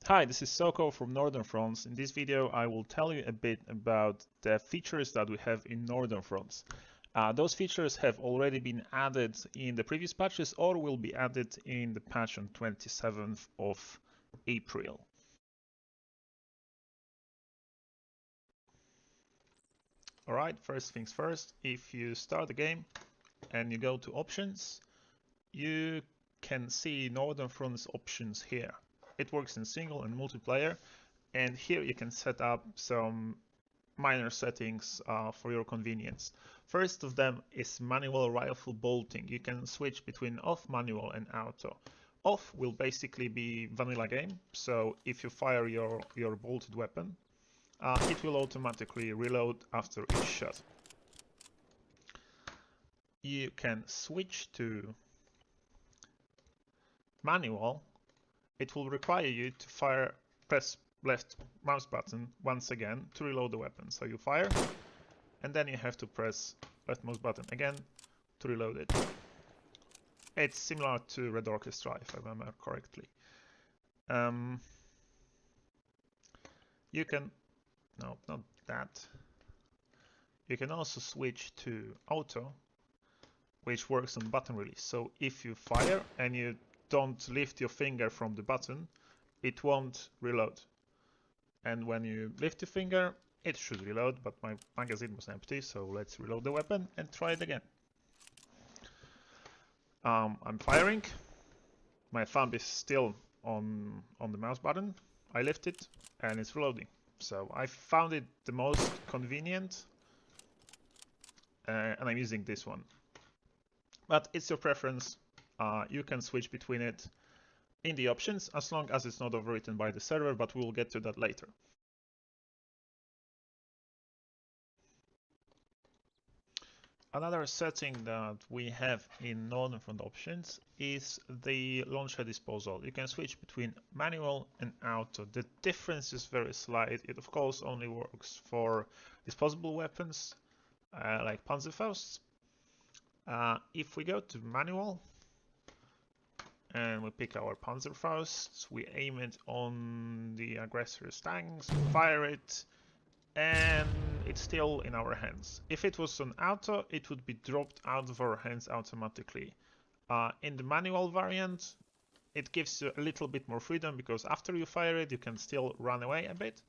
Hi, this is Soko from Northern France. In this video, I will tell you a bit about the features that we have in Northern France. Those features have already been added in the previous patches or will be added in the patch on 27th of April. Alright, first things first, if you start the game and you go to options, you can see Northern France options here. It works in single and multiplayer, and here you can set up some minor settings for your convenience. First of them is manual rifle bolting. You can switch between off, manual and auto. Off will basically be vanilla game, so if you fire your bolted weapon, it will automatically reload after each shot. You can switch to manual. It will require you to press left mouse button once again to reload the weapon. So you fire, and then you have to press left mouse button again to reload it. It's similar to Red Orchestra, if I remember correctly. You can, no, not that. You can also switch to auto, which works on button release. So if you fire and you don't lift your finger from the button, it won't reload. And when you lift your finger, it should reload, but my magazine was empty, so let's reload the weapon and try it again. I'm firing. My thumb is still on the mouse button. I lift it and it's reloading. So I found it the most convenient, and I'm using this one. But it's your preference. You can switch between it in the options as long as it's not overwritten by the server, but we'll get to that later. Another setting that we have in Northern France options is the launcher disposal. You can switch between manual and auto. The difference is very slight. It of course only works for disposable weapons like Panzerfausts. If we go to manual and we pick our Panzerfaust, we aim it on the aggressor's tanks, fire it, and it's still in our hands. If it was on auto, it would be dropped out of our hands automatically. In the manual variant, it gives you a little bit more freedom because after you fire it, you can still run away a bit.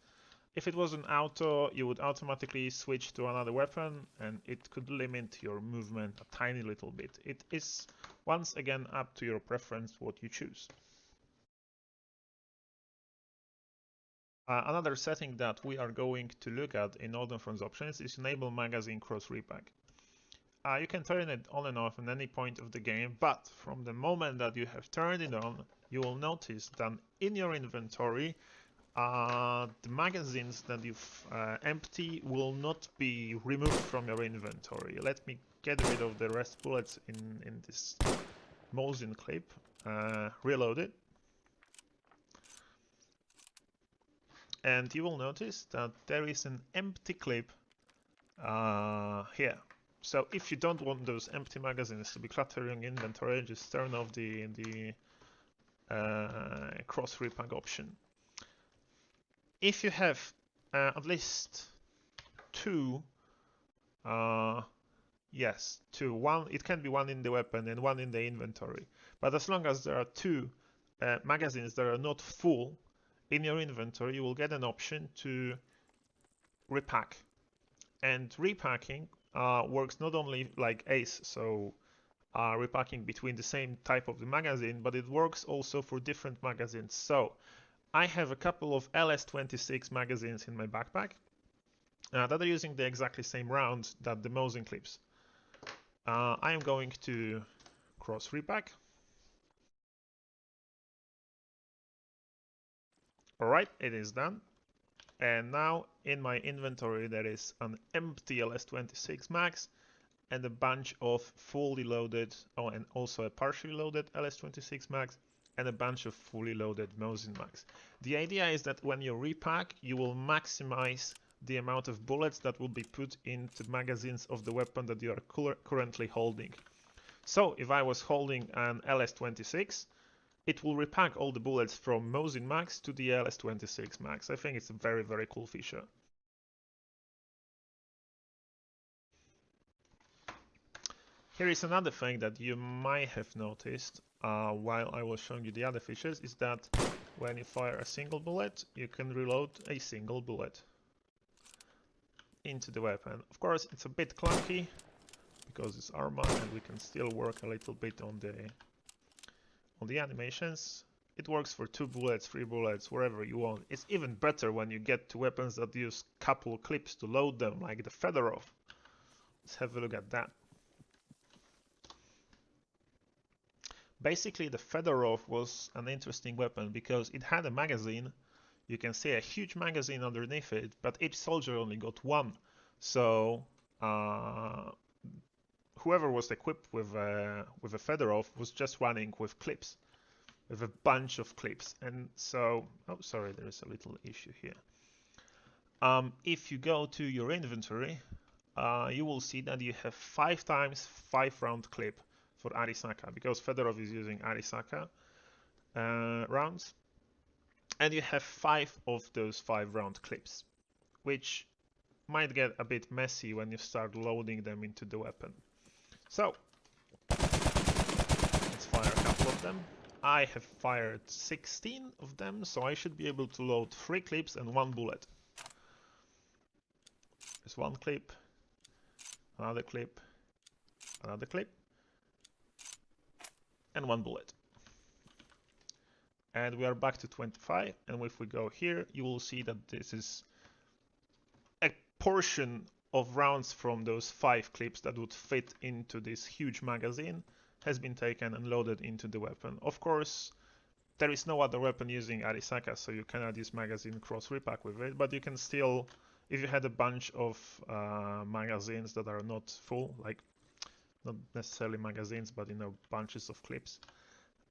If it was an auto, you would automatically switch to another weapon and it could limit your movement a tiny little bit. It is once again up to your preference what you choose. Another setting that we are going to look at in Northern France options is enable magazine Cross-Repack. You can turn it on and off at any point of the game, but from the moment that you have turned it on, you will notice that in your inventory, the magazines that you've empty will not be removed from your inventory. Let me get rid of the rest bullets in this Mosin clip, reload it, and you will notice that there is an empty clip here. So if you don't want those empty magazines to be cluttering inventory, just turn off the Cross-Repack option. If you have at least two, one, it can be one in the weapon and one in the inventory. But as long as there are two magazines that are not full in your inventory, you will get an option to repack. And repacking works not only like ACE, so repacking between the same type of the magazine, but it works also for different magazines. So I have a couple of LS26 magazines in my backpack that are using the exactly same round that the Mosin clips. I am going to Cross-Repack. Alright, it is done. And now in my inventory there is an empty LS26 mags and a bunch of fully loaded, and also a partially loaded LS26 mags and a bunch of fully loaded Mosin mags. The idea is that when you repack, you will maximize the amount of bullets that will be put into magazines of the weapon that you are currently holding. So if I was holding an LS26, it will repack all the bullets from Mosin Max to the LS26 Max. I think it's a very, very cool feature. Here is another thing that you might have noticed while I was showing you the other features, is that when you fire a single bullet, you can reload a single bullet into the weapon. Of course, it's a bit clunky because it's armor, and we can still work a little bit on the animations. It works for 2 bullets, 3 bullets, wherever you want. It's even better when you get to weapons that use couple clips to load them, like the Fedorov. Let's have a look at that. Basically, the Fedorov was an interesting weapon because it had a magazine. You can see a huge magazine underneath it, but each soldier only got 1. So whoever was equipped with a Fedorov was just running with clips, with a bunch of clips. And so, oh, sorry, there is a little issue here. If you go to your inventory, you will see that you have 5 times 5 round clip for Arisaka, because Fedorov is using Arisaka rounds, and you have 5 of those 5 round clips, which might get a bit messy when you start loading them into the weapon. So let's fire a couple of them. I have fired 16 of them, so I should be able to load 3 clips and 1 bullet. There's 1 clip, another clip, another clip, and 1 bullet. And we are back to 25, and if we go here, you will see that this is a portion of rounds from those 5 clips that would fit into this huge magazine has been taken and loaded into the weapon. Of course, there is no other weapon using Arisaka, so you cannot use magazine Cross-Repack with it, but you can still, if you had a bunch of magazines that are not full, like not necessarily magazines, but bunches of clips,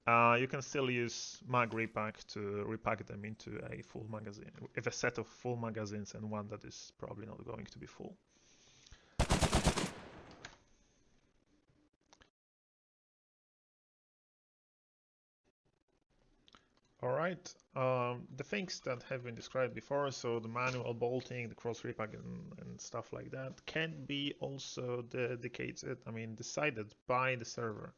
you can still use mag repack to repack them into a full magazine, with a set of full magazines and one that is probably not going to be full. Alright, the things that have been described before, so the manual bolting, the cross-repack and stuff like that, can be also decided by the server.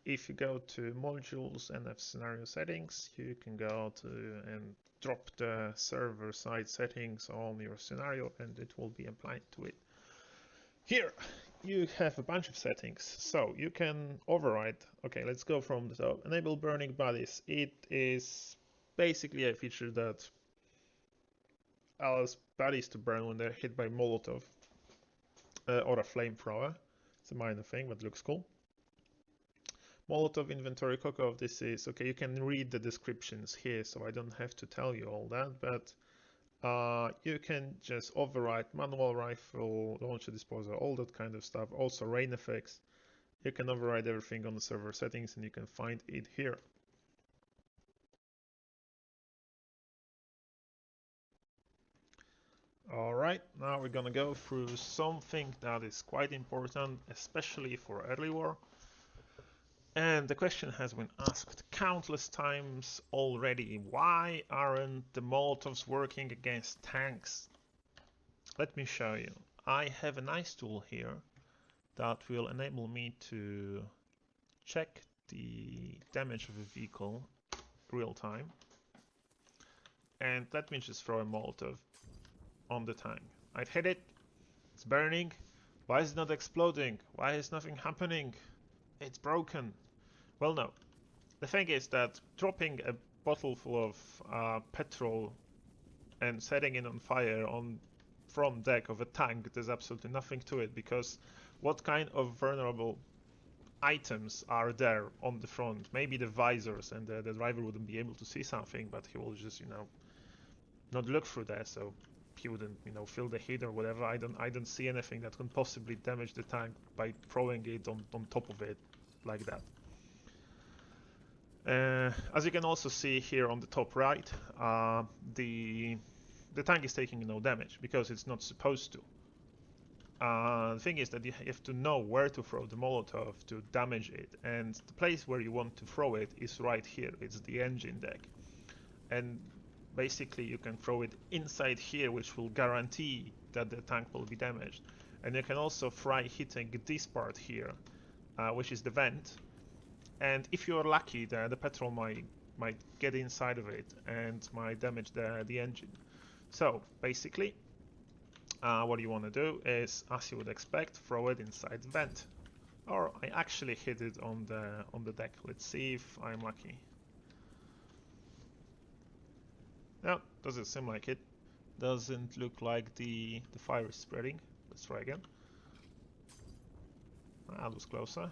If you go to modules and have scenario settings, you can go to and drop the server-side settings on your scenario, and it will be applied to it. Here you have a bunch of settings, so you can override. Okay, let's go from the top. Enable burning bodies. It is basically a feature that allows bodies to burn when they're hit by Molotov or a flamethrower. It's a minor thing, but looks cool. Molotov inventory cook-off. This is okay. You can read the descriptions here, so I don't have to tell you all that, but you can just override manual rifle, launcher disposal, all that kind of stuff. Also rain effects. You can override everything on the server settings, and you can find it here. Alright, now we're gonna go through something that is quite important, especially for early war. And the question has been asked countless times already. Why aren't the Molotovs working against tanks? Let me show you. I have a nice tool here that will enable me to check the damage of a vehicle real time. And let me just throw a Molotov on the tank. I've hit it. It's burning. Why is it not exploding? Why is nothing happening? It's broken. Well, no. The thing is that dropping a bottle full of petrol and setting it on fire on front deck of a tank, there's absolutely nothing to it, because what kind of vulnerable items are there on the front? Maybe the visors, and the driver wouldn't be able to see something, but he will just, not look through that, so he wouldn't, feel the heat or whatever. I don't see anything that can possibly damage the tank by throwing it on top of it like that. As you can also see here on the top right, the tank is taking no damage because it's not supposed to. The thing is that you have to know where to throw the Molotov to damage it, and the place where you want to throw it is right here. It's the engine deck, and basically you can throw it inside here, which will guarantee that the tank will be damaged. And you can also try hitting this part here, which is the vent, and if you're lucky, the petrol might get inside of it and might damage the engine. So basically, what you want to do is, as you would expect, throw it inside the vent. Or I actually hit it on the deck. Let's see if I'm lucky. No, doesn't seem like it. Doesn't look like the fire is spreading. Let's try again. That was closer.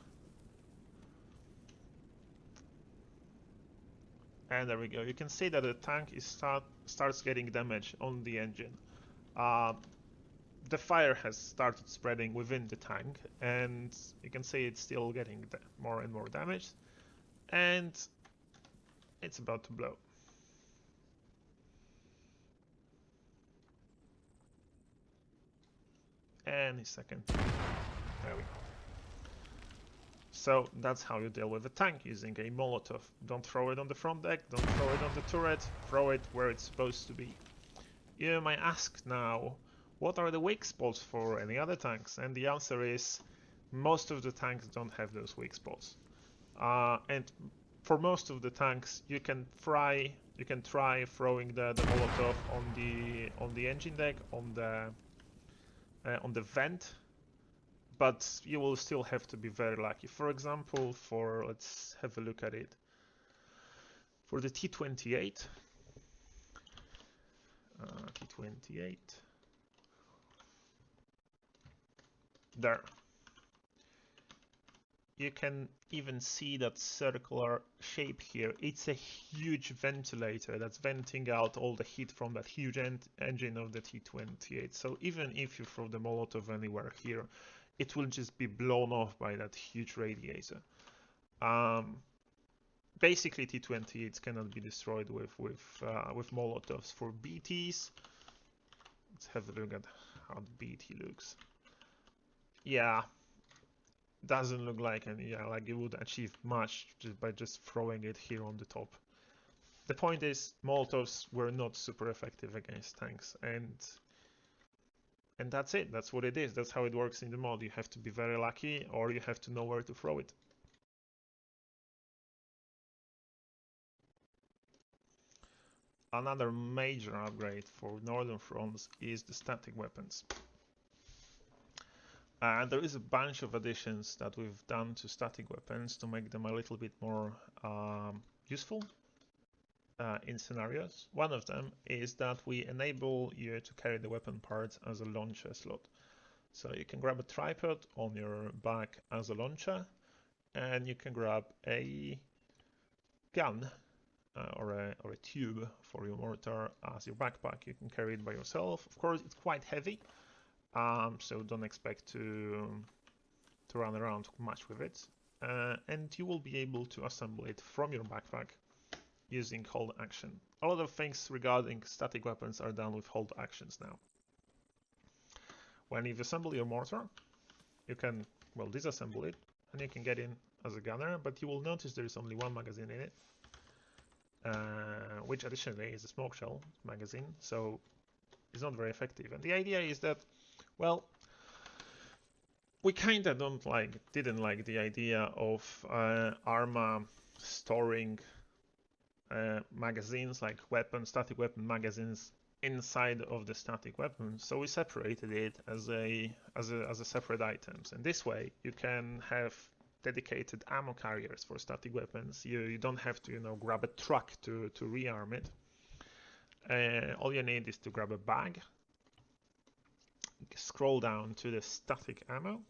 And there we go. You can see that the tank starts getting damage on the engine. The fire has started spreading within the tank, and you can see it's still getting more and more damage, and it's about to blow. Any second. There we go. So that's how you deal with a tank, using a Molotov. Don't throw it on the front deck, don't throw it on the turret, throw it where it's supposed to be. You might ask now, what are the weak spots for any other tanks? And the answer is, most of the tanks don't have those weak spots. And for most of the tanks, you can try throwing the Molotov on the engine deck, on the vent, but you will still have to be very lucky. For example, let's have a look at it. For the T28, there. You can even see that circular shape here. It's a huge ventilator that's venting out all the heat from that huge engine of the T28. So even if you throw the Molotov anywhere here, it will just be blown off by that huge radiator. Basically, T28s cannot be destroyed with Molotovs. For BTs, let's have a look at how the BT looks. Yeah, doesn't look like like it would achieve much just by throwing it here on the top. The point is, Molotovs were not super effective against tanks, and that's it. That's what it is. That's how it works in the mod. You have to be very lucky, or you have to know where to throw it. Another major upgrade for Northern Fronts is the static weapons. And there is a bunch of additions that we've done to static weapons to make them a little bit more useful in scenarios. One of them is that we enable you to carry the weapon parts as a launcher slot. So you can grab a tripod on your back as a launcher, and you can grab a gun or a tube for your mortar as your backpack. You can carry it by yourself. Of course, it's quite heavy. So don't expect to run around much with it, and you will be able to assemble it from your backpack using hold action. A lot of things regarding static weapons are done with hold actions now. When you've assembled your mortar, you can disassemble it, and you can get in as a gunner, but you will notice there is only one magazine in it, which additionally is a smoke shell magazine, so it's not very effective. And the idea is that, well, we kinda didn't like the idea of Arma storing magazines, like static weapon magazines, inside of the static weapon. So we separated it as a separate items, and this way you can have dedicated ammo carriers for static weapons. You don't have to grab a truck to rearm it. All you need is to grab a bag, scroll down to the static ammo,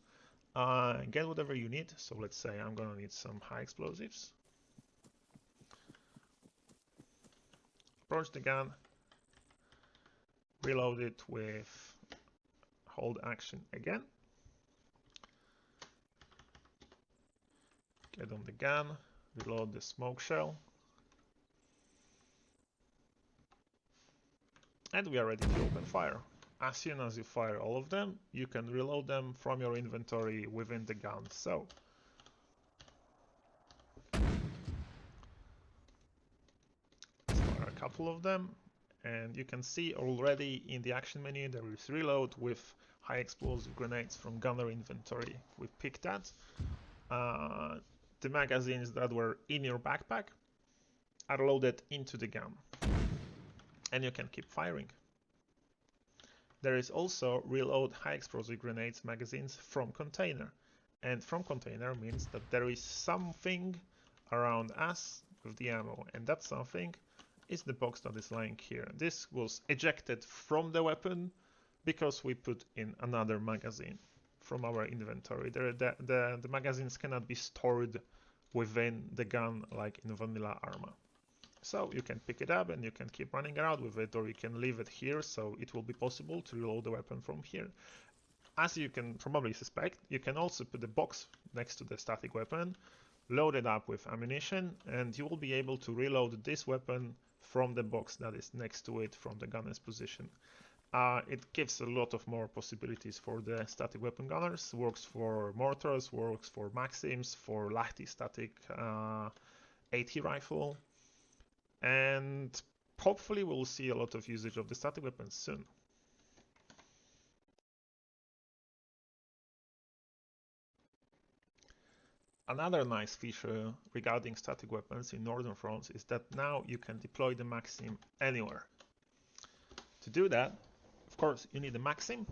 get whatever you need. So let's say I'm gonna need some high explosives. Approach the gun, reload it with hold action again. Get on the gun, reload the smoke shell, and we are ready to open fire. as soon as you fire all of them, you can reload them from your inventory within the gun. So let's fire a couple of them, and you can see already in the action menu there is reload with high explosive grenades from gunner inventory. We pick that. The magazines that were in your backpack are loaded into the gun, and you can keep firing. There is also reload high explosive grenades magazines from container, and from container means that there is something around us with the ammo, and that something is the box that is lying here. This was ejected from the weapon because we put in another magazine from our inventory. The magazines cannot be stored within the gun like in vanilla Arma. So you can pick it up and you can keep running around with it, or you can leave it here so it will be possible to reload the weapon from here. As you can probably suspect, you can also put the box next to the static weapon, load it up with ammunition, and you will be able to reload this weapon from the box that is next to it from the gunner's position. It gives a lot of more possibilities for the static weapon gunners. Works for mortars, works for Maxims, for Lahti static AT rifle, and hopefully we'll see a lot of usage of the static weapons soon. Another nice feature regarding static weapons in Northern France is that now you can deploy the Maxim anywhere. To do that, of course, you need a Maxim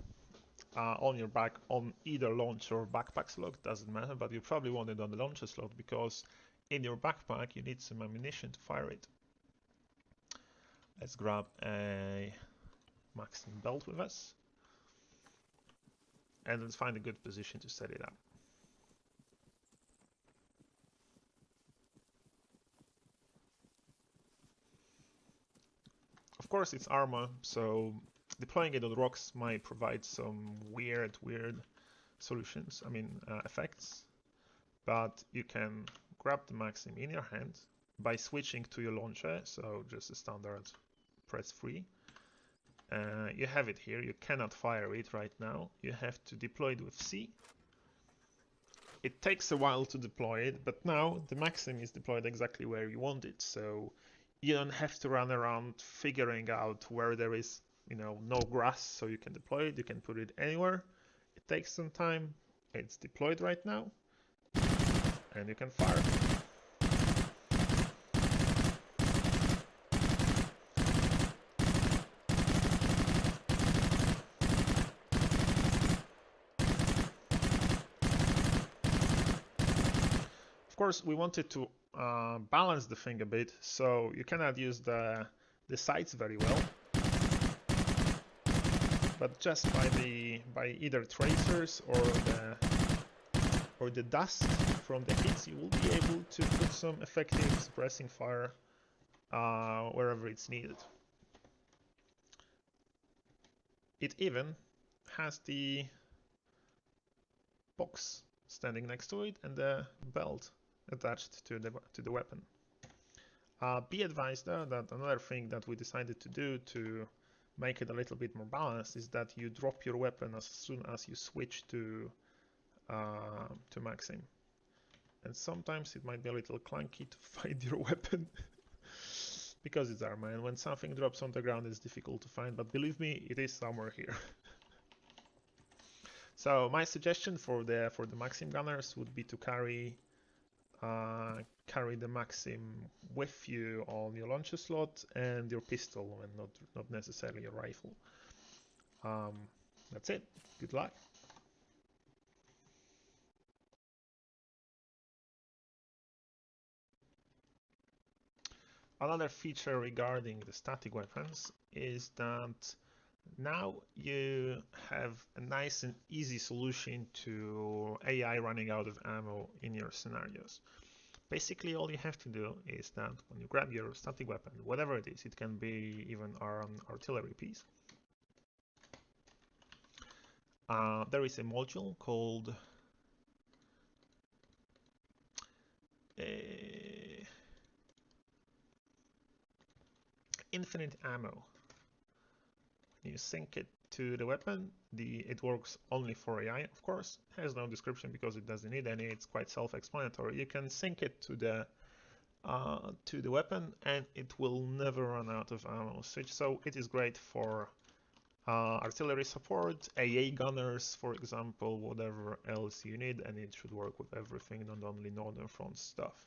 on your back on either launch or backpack slot, doesn't matter, but you probably want it on the launcher slot because in your backpack you need some ammunition to fire it. Let's grab a Maxim belt with us and let's find a good position to set it up. Of course it's Arma, so deploying it on rocks might provide some weird solutions, effects, but you can grab the Maxim in your hand by switching to your launcher, so just a standard press free. You have it here, you cannot fire it right now, you have to deploy it with C. It takes a while to deploy it, but now the Maxim is deployed exactly where you want it, so you don't have to run around figuring out where there is no grass so you can deploy it. You can put it anywhere. It takes some time. It's deployed right now and you can fire. Of course, we wanted to balance the thing a bit, so you cannot use the sights very well, but just by either tracers or the dust from the hits, you will be able to put some effective suppressing fire wherever it's needed. It even has the box standing next to it and the belt attached to the weapon. Be advised though that another thing that we decided to do to make it a little bit more balanced is that you drop your weapon as soon as you switch to Maxim. And sometimes it might be a little clunky to find your weapon because it's Arma, and when something drops on the ground it's difficult to find, but believe me, it is somewhere here. So my suggestion for the Maxim gunners would be to carry the Maxim with you on your launcher slot and your pistol, and not necessarily your rifle. That's it. Good luck. Another feature regarding the static weapons is that now you have a nice and easy solution to AI running out of ammo in your scenarios. Basically, all you have to do is that when you grab your static weapon, whatever it is, it can be even an artillery piece, there is a module called infinite ammo. You sync it to the weapon. It works only for AI, of course. It has no description because it doesn't need any. It's quite self-explanatory. You can sync it to the weapon, and it will never run out of ammo. So it is great for artillery support, AA gunners, for example, whatever else you need, and it should work with everything, not only Northern Front stuff.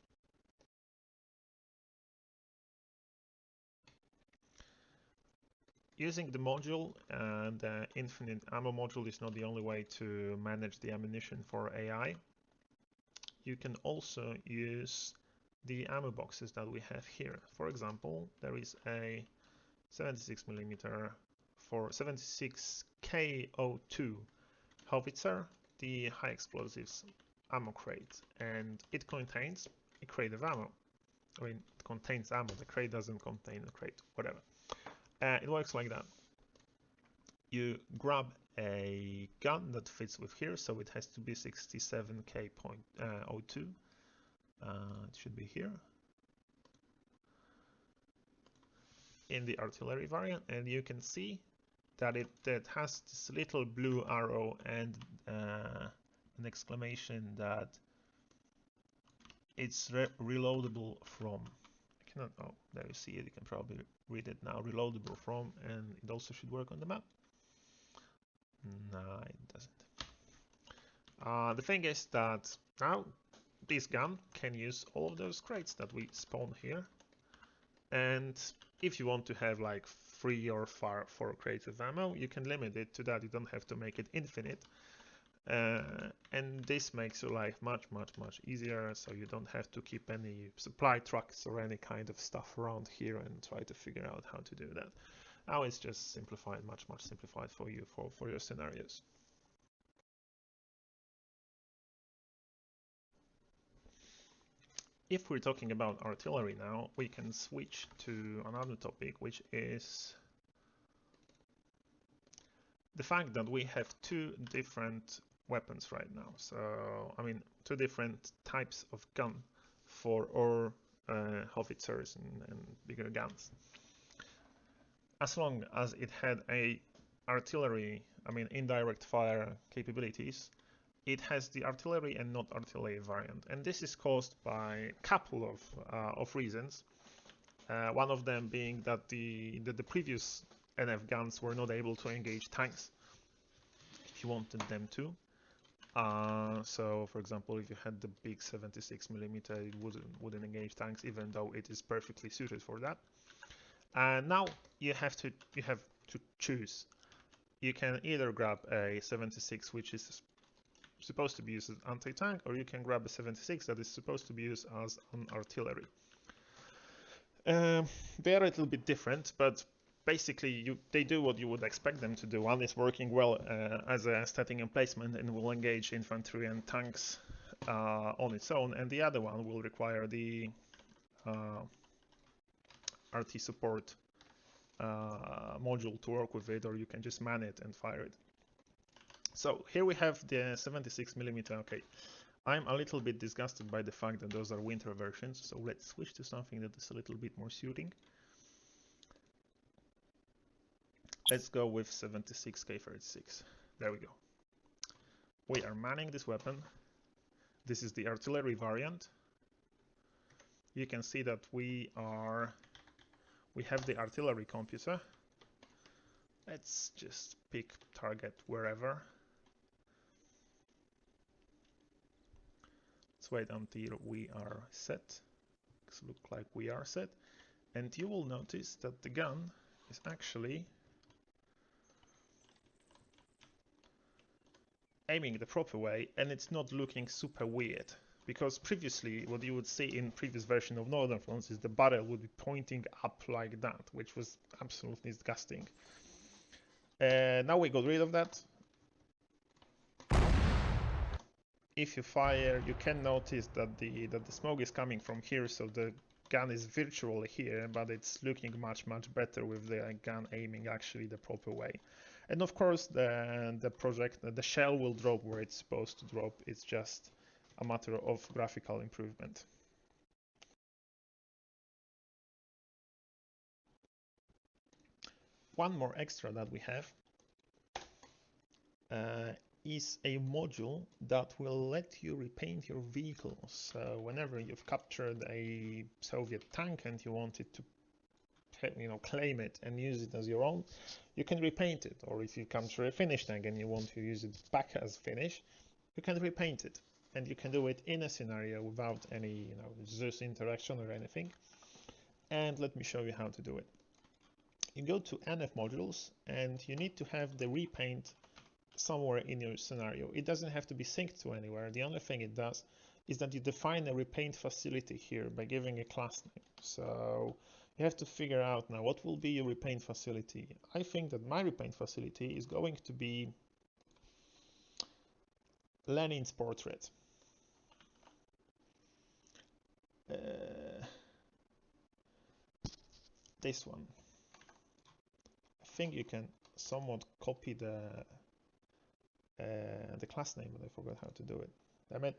Using the module, and the infinite ammo module is not the only way to manage the ammunition for AI. You can also use the ammo boxes that we have here. For example, there is a 76mm for 76K02 howitzer, the high explosives ammo crate, and it contains a crate of ammo. I mean, it contains ammo, the crate doesn't contain a crate, whatever. It works like that. You grab a gun that fits with here, so it has to be 67K02. It should be here in the artillery variant, and you can see that it has this little blue arrow and an exclamation that it's reloadable from. I cannot. Oh, there you see it. You can probably read it now. Reloadable from, and it also should work on the map. No, it doesn't. The thing is that now this gun can use all of those crates that we spawn here, and if you want to have like 3 or 4 crates of ammo, you can limit it to that. You don't have to make it infinite. And this makes your life much easier, so you don't have to keep any supply trucks or any kind of stuff around here and try to figure out how to do that. Now it's just simplified, much simplified for you for your scenarios. If we're talking about artillery now, we can switch to another topic, which is the fact that we have 2 different weapons right now. So, I mean, 2 different types of gun for our howitzers and bigger guns. As long as it had a artillery, I mean, indirect fire capabilities, it has the artillery and not artillery variant. And this is caused by a couple of reasons. One of them being that the previous NF guns were not able to engage tanks if you wanted them to. So, for example, if you had the big 76mm, it wouldn't engage tanks, even though it is perfectly suited for that. And now you have to choose. You can either grab a 76, which is supposed to be used as anti-tank, or you can grab a 76 that is supposed to be used as an artillery. They are a little bit different, but basically they do what you would expect them to do. One is working well as a static emplacement and will engage infantry and tanks on its own, and the other one will require the RT support module to work with it, or you can just man it and fire it. So here we have the 76mm. Okay, I'm a little bit disgusted by the fact that those are winter versions, so let's switch to something that is a little bit more suiting. Let's go with 76K36. There we go. We are manning this weapon. This is the artillery variant. You can see that we have the artillery computer. Let's just pick target wherever. Let's wait until we are set. Looks like we are set. And you will notice that the gun is actually aiming the proper way, and it's not looking super weird. Because previously, what you would see in previous version of Northern Front is the barrel would be pointing up like that, which was absolutely disgusting. Now we got rid of that. If you fire, you can notice that the smoke is coming from here, so the gun is virtually here, but it's looking much better with the gun aiming actually the proper way. And of course, the shell will drop where it's supposed to drop. It's just a matter of graphical improvement. one more extra that we have is a module that will let you repaint your vehicle. So whenever you've captured a Soviet tank and you wanted to claim it and use it as your own, you can repaint it. Or if you capture a finished tank and you want to use it back as finish, you can repaint it. And you can do it in a scenario without any Zeus interaction or anything. And let me show you how to do it. You go to NF modules and you need to have the repaint somewhere in your scenario. It doesn't have to be synced to anywhere. The only thing it does is that you define a repaint facility here by giving a class name. So you have to figure out now what will be your repaint facility. I think that my repaint facility is going to be Lenin's portrait. This one. I think you can somewhat copy the class name, but I forgot how to do it. Damn it.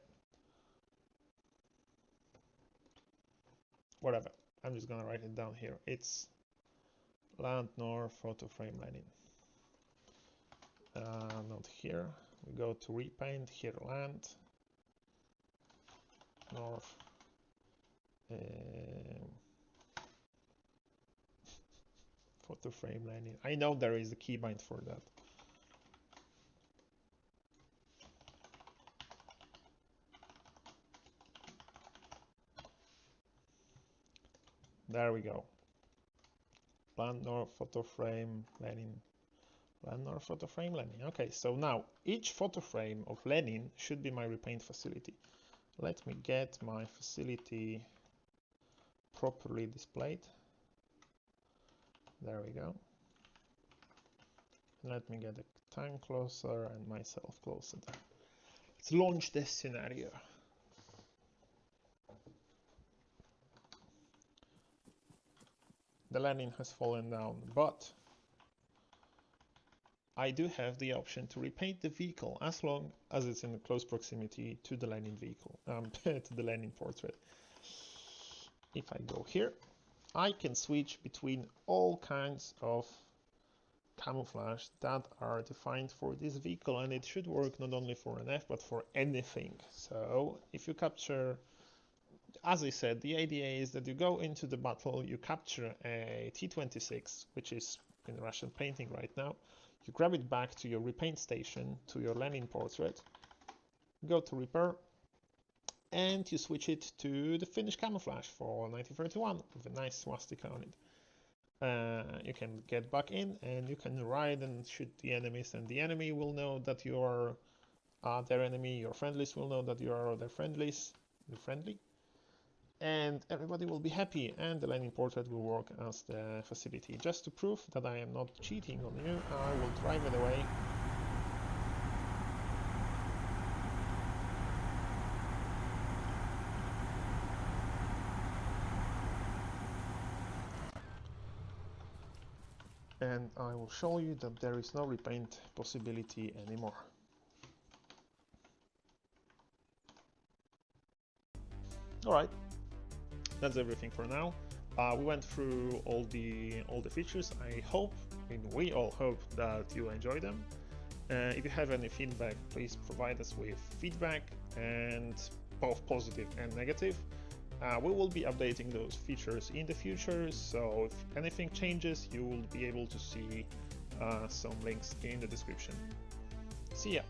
Whatever. I'm just gonna write it down here. It's Land Nor Photo Frame Lenin. Not here. We go to Repaint, here Land North. Photo Frame Lenin. I know there is a keybind for that. There we go. Land Nor Photo Frame Lenin. Land Nor Photo Frame Lenin. Okay, so now each photo frame of Lenin should be my repaint facility. Let me get my facility properly displayed. There we go. Let me get the tank closer and myself closer. Let's launch this scenario. The Lenin has fallen down, but I do have the option to repaint the vehicle as long as it's in close proximity to the Lenin vehicle, to the Lenin portrait. If I go here, I can switch between all kinds of camouflage that are defined for this vehicle, and it should work not only for an F but for anything. So if you capture, as I said, the idea is that you go into the battle, you capture a T-26, which is in Russian painting right now, you grab it back to your repaint station, to your Lenin portrait, go to repair, and you switch it to the finished camouflage for 1931 with a nice swastika on it. You can get back in and you can ride and shoot the enemies, and the enemy will know that you are their enemy, your friendlies will know that you are their friendlies, and everybody will be happy, and the Lenin portrait will work as the facility. Just to prove that I am not cheating on you, I will drive it away. And I will show you that there is no repaint possibility anymore. Alright, that's everything for now. We went through all the features. I hope, we all hope that you enjoy them. If you have any feedback, please provide us with feedback, and both positive and negative. We will be updating those features in the future, so if anything changes, you will be able to see some links in the description. See ya!